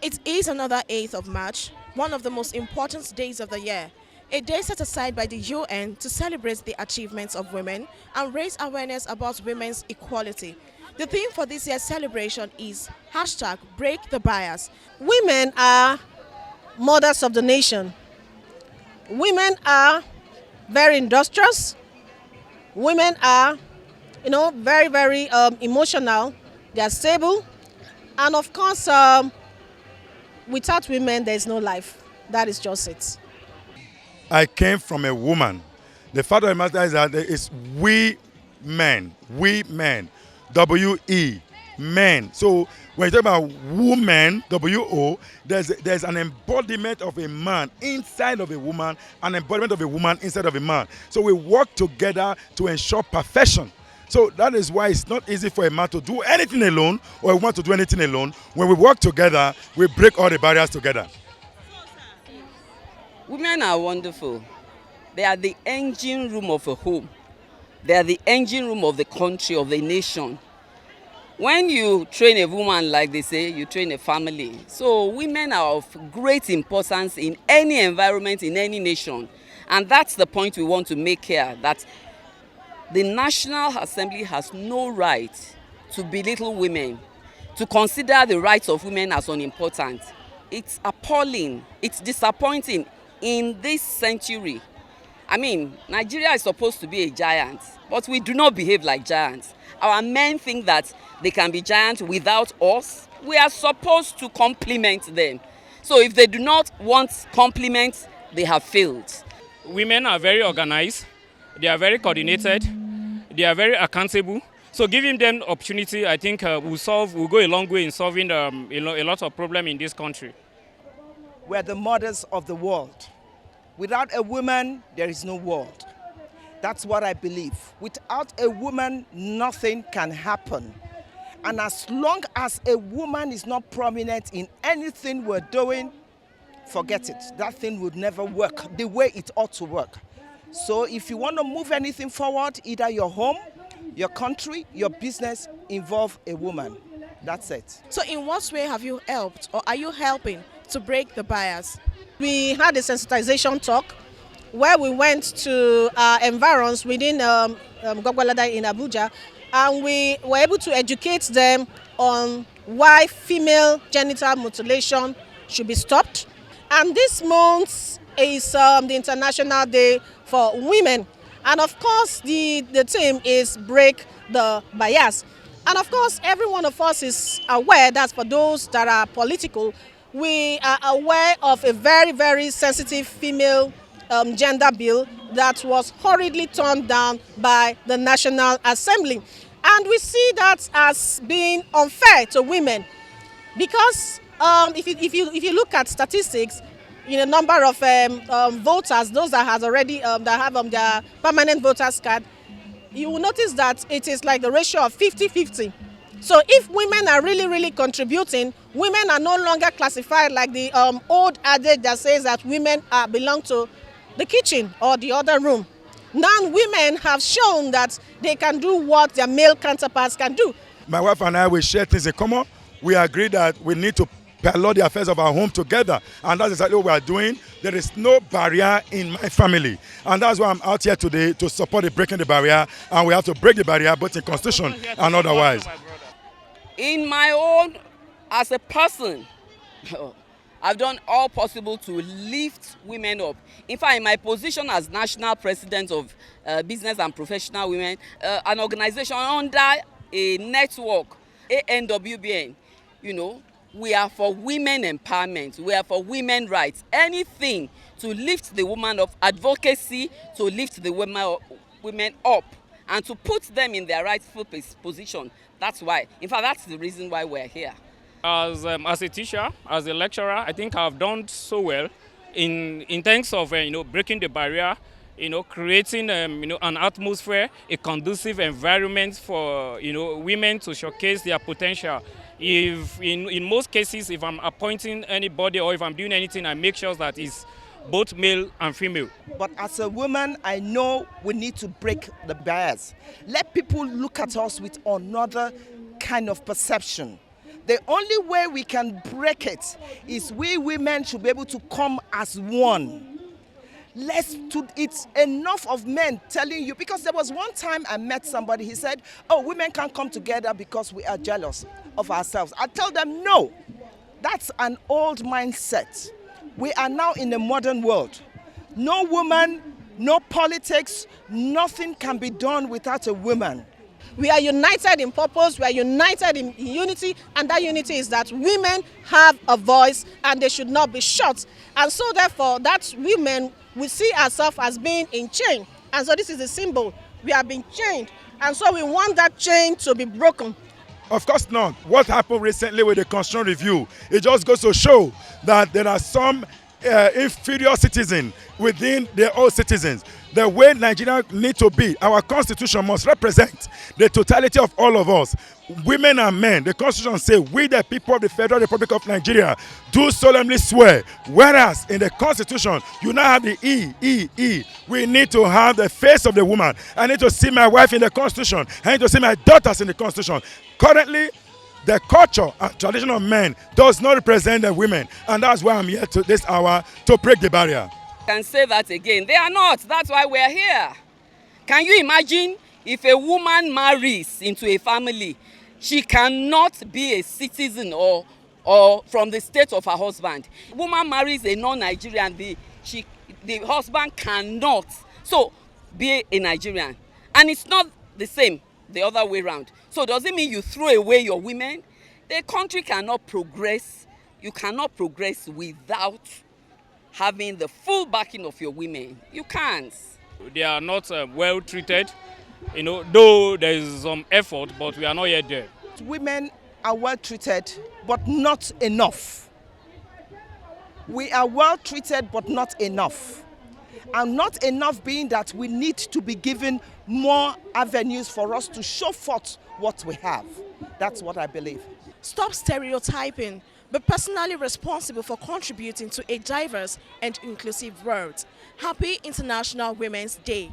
It is another 8th of March, one of the most important days of the year. A day set aside by the UN to celebrate the achievements of women and raise awareness about women's equality. The theme for this year's celebration is #Break the Bias. Women are mothers of the nation. Women are very industrious. Women are, very, very emotional. They are stable. And of course, without women, there is no life. That is just it. I came from a woman. The fact of the matter is that it's we men, W-E, men. So when you talk about woman, W-O, there's an embodiment of a man inside of a woman, an embodiment of a woman inside of a man. So we work together to ensure perfection. So that is why it's not easy for a man to do anything alone or a woman to do anything alone. When we work together, we break all the barriers together. Women are wonderful. They are the engine room of a home. They are the engine room of the country, of the nation. When you train a woman, like they say, you train a family. So women are of great importance in any environment, in any nation. And that's the point we want to make here, that the National Assembly has no right to belittle women, to consider the rights of women as unimportant. It's appalling, it's disappointing in this century. I mean, Nigeria is supposed to be a giant, but we do not behave like giants. Our men think that they can be giants without us. We are supposed to compliment them. So if they do not want compliments, they have failed. Women are very organized, they are very coordinated, they are very accountable. So giving them opportunity, I think will go a long way in solving a lot of problems in this country. We're the mothers of the world. Without a woman, there is no world. That's what I believe. Without a woman, nothing can happen. And as long as a woman is not prominent in anything we're doing, forget it. That thing would never work the way it ought to work. So if you want to move anything forward, either your home, your country, your business, involve a woman. That's it. So in what way have you helped or are you helping to break the bias? We had a sensitization talk where we went to environs within Gwagwalada in Abuja, and we were able to educate them on why female genital mutilation should be stopped. And this month is the International Day for Women. And of course, the theme is Break the Bias. And of course, every one of us is aware that for those that are political, we are aware of a very, very sensitive female gender bill that was hurriedly turned down by the National Assembly. And we see that as being unfair to women because if you look at statistics, in a number of voters, those that has already that have their permanent voters card, you will notice that it is like the ratio of 50-50. So if women are really, really contributing, women are no longer classified like the old adage that says that women belong to the kitchen or the other room. Now women have shown that they can do what their male counterparts can do. My wife and I, we share things in common. We agree that we need to pilot the affairs of our home together, and that's exactly what we are doing. There is no barrier in my family, and that's why I'm out here today to support the breaking the barrier, and we have to break the barrier both in constitution and otherwise. In my own, as a person, I've done all possible to lift women up. In fact, in my position as national president of Business and Professional Women, an organization under a network, ANWBN, we are for women empowerment, we are for women rights. Anything to lift the woman up, advocacy to lift the women up and to put them in their rightful position. That's why. In fact, that's the reason why we're here. As a teacher, as a lecturer, I think I've done so well in terms of breaking the barrier, creating an atmosphere, a conducive environment for women to showcase their potential. If in most cases, if I'm appointing anybody or if I'm doing anything, I make sure that it's both male and female. But as a woman, I know we need to break the bias. Let people look at us with another kind of perception. The only way we can break it is we women should be able to come as one. It's enough of men telling you, because there was one time I met somebody, he said, oh, women can't come together because we are jealous of ourselves. I tell them, no, that's an old mindset. We are now in a modern world. No woman, no politics, nothing can be done without a woman. We are united in purpose, we are united in unity, and that unity is that women have a voice and they should not be shut. And so therefore, that women, we see ourselves as being in chain. And so this is the symbol. We have been chained. And so we want that chain to be broken. Of course not. What happened recently with the Constitution Review, it just goes to show that there are some inferior citizens within their own citizens. The way Nigeria needs to be, our constitution must represent the totality of all of us, women and men. The constitution says, we the people of the Federal Republic of Nigeria do solemnly swear. Whereas in the constitution, you now have the E. We need to have the face of the woman. I need to see my wife in the constitution. I need to see my daughters in the constitution. Currently, the culture and tradition of men does not represent the women. And that's why I'm here to this hour to break the barrier. Can say that again. They are not. That's why we're here. Can you imagine if a woman marries into a family, she cannot be a citizen or from the state of her husband. Woman marries a non-Nigerian, the husband cannot be a Nigerian. And it's not the same the other way around. So does it mean you throw away your women? The country cannot progress. You cannot progress without having the full backing of your women. You can't. They are not well treated, though there is some effort, but we are not yet there. Women are well treated, but not enough. We are well treated, but not enough. And not enough being that we need to be given more avenues for us to show forth what we have. That's what I believe. Stop stereotyping. Be personally responsible for contributing to a diverse and inclusive world. Happy International Women's Day.